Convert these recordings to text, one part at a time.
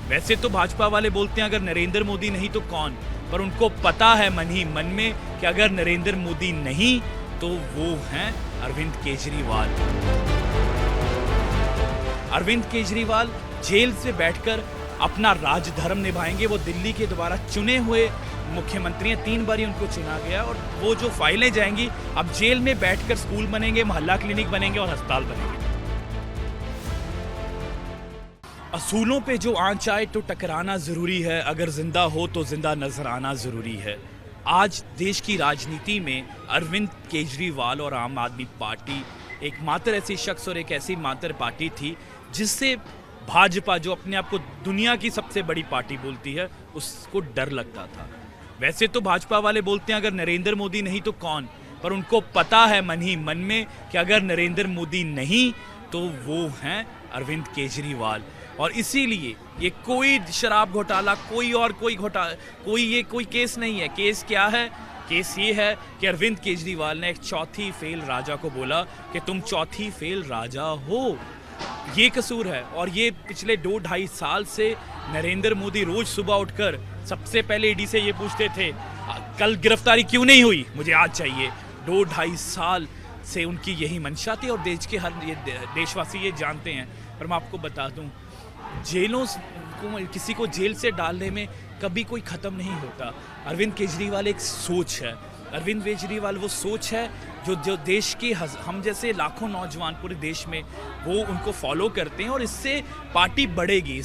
वैसे तो भाजपा वाले बोलते हैं अगर नरेंद्र मोदी नहीं तो कौन, पर उनको पता है मन ही मन में कि अगर नरेंद्र मोदी नहीं तो वो हैं अरविंद केजरीवाल। अरविंद केजरीवाल जेल से बैठकर अपना राजधर्म निभाएंगे। वो दिल्ली के द्वारा चुने हुए मुख्यमंत्री हैं, 3 बार उनको चुना गया और वो जो फाइलें जाएंगी अब जेल में बैठकर स्कूल बनेंगे, मोहल्ला क्लिनिक बनेंगे और अस्पताल बनेंगे। असूलों पे जो आंच आए तो टकराना जरूरी है, अगर जिंदा हो तो जिंदा नजर आना जरूरी है। आज देश की राजनीति में अरविंद केजरीवाल और आम आदमी पार्टी एकमात्र ऐसी शख्स और एक ऐसी मात्र पार्टी थी जिससे भाजपा, जो अपने आप को दुनिया की सबसे बड़ी पार्टी बोलती है, उसको डर लगता था। वैसे तो भाजपा वाले बोलते हैं अगर नरेंद्र मोदी नहीं तो कौन, पर उनको पता है मन ही मन में कि अगर नरेंद्र मोदी नहीं तो वो हैं अरविंद केजरीवाल। और इसीलिए ये कोई शराब घोटाला, कोई केस नहीं है। केस क्या है? केस ये है कि अरविंद केजरीवाल ने एक चौथी फेल राजा को बोला कि तुम चौथी फेल राजा हो। ये कसूर है। और ये पिछले 2-2.5 साल से नरेंद्र मोदी रोज सुबह उठकर सबसे पहले ईडी से ये पूछते थे कल गिरफ्तारी क्यों नहीं हुई, मुझे आज चाहिए। 2-2.5 साल से उनकी यही मंशा थी और देश के हर देशवासी ये जानते हैं। पर मैं आपको बता दूं, जेलों को, किसी को जेल से डालने में कभी कोई ख़त्म नहीं होता। अरविंद केजरीवाल एक सोच है। अरविंद केजरीवाल वो सोच है जो देश के हम जैसे लाखों नौजवान पूरे देश में वो उनको फॉलो करते हैं और इससे पार्टी बढ़ेगी,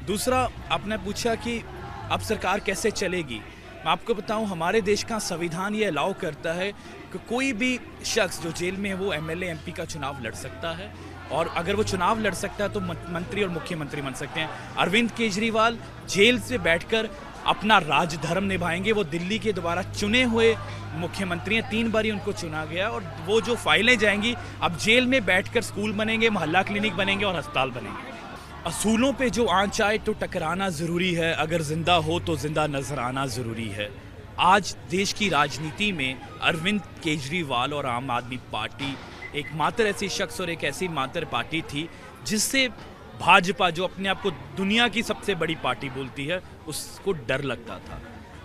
दूसरा, आपने पूछा कि अब सरकार कैसे चलेगी। मैं आपको बताऊं, हमारे देश का संविधान ये अलाउ करता है कि कोई भी शख्स जो जेल में है वो एमएलए एमपी का चुनाव लड़ सकता है और अगर वो चुनाव लड़ सकता है तो मंत्री और मुख्यमंत्री बन सकते हैं। अरविंद केजरीवाल जेल से बैठकर अपना राजधर्म निभाएंगे। वो दिल्ली के द्वारा चुने हुए मुख्यमंत्री हैं, 3 बार उनको चुना गया और वो जो फाइलें जाएंगी अब जेल में बैठकर स्कूल बनेंगे, मोहल्ला क्लिनिक बनेंगे और अस्पताल बनेंगे। असूलों पे जो आंच आए तो टकराना ज़रूरी है, अगर जिंदा हो तो जिंदा नजर आना ज़रूरी है। आज देश की राजनीति में अरविंद केजरीवाल और आम आदमी पार्टी एकमात्र ऐसी शख्स और एक ऐसी मात्र पार्टी थी जिससे भाजपा, जो अपने आप को दुनिया की सबसे बड़ी पार्टी बोलती है, उसको डर लगता था।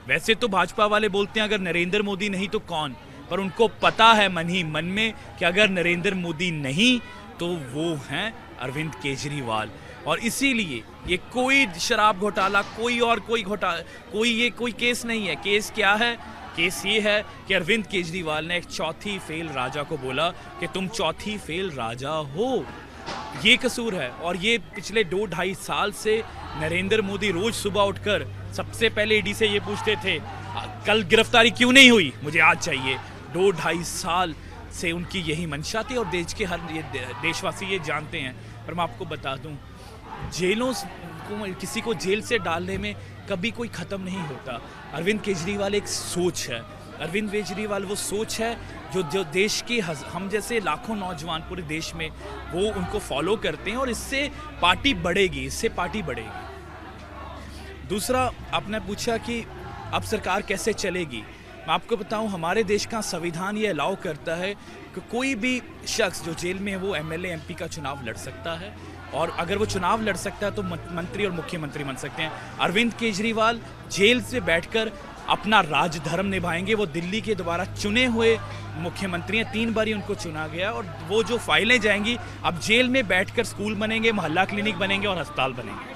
वैसे तो भाजपा वाले बोलते हैं अगर नरेंद्र मोदी नहीं तो कौन, पर उनको पता है मन ही मन में कि अगर नरेंद्र मोदी नहीं तो वो हैं अरविंद केजरीवाल। और इसीलिए ये कोई शराब घोटाला, कोई केस नहीं है। केस क्या है? केस ये है कि अरविंद केजरीवाल ने एक चौथी फेल राजा को बोला कि तुम चौथी फेल राजा हो। ये कसूर है। और ये पिछले 2-2.5 साल से नरेंद्र मोदी रोज सुबह उठकर सबसे पहले ईडी से ये पूछते थे कल गिरफ्तारी क्यों नहीं हुई, मुझे आज चाहिए। 2-2.5 साल से उनकी यही मंशा थी और देश के हर देशवासी ये जानते हैं। पर मैं आपको बता दूं, जेलों को, किसी को जेल से डालने में कभी कोई ख़त्म नहीं होता। अरविंद केजरीवाल एक सोच है। अरविंद केजरीवाल वो सोच है जो देश के हम जैसे लाखों नौजवान पूरे देश में वो उनको फॉलो करते हैं और इससे पार्टी बढ़ेगी, दूसरा, आपने पूछा कि अब सरकार कैसे चलेगी। मैं आपको बताऊं, हमारे देश का संविधान ये अलाउ करता है कि कोई भी शख्स जो जेल में है वो एमएलए एमपी का चुनाव लड़ सकता है और अगर वो चुनाव लड़ सकता है तो मंत्री और मुख्यमंत्री बन सकते हैं। अरविंद केजरीवाल जेल से बैठकर अपना राजधर्म निभाएंगे। वो दिल्ली के द्वारा चुने हुए मुख्यमंत्री हैं, 3 बार उनको चुना गया और वो जो फाइलें जाएंगी अब जेल में बैठकर स्कूल बनेंगे, मोहल्ला क्लिनिक बनेंगे और अस्पताल बनेंगे।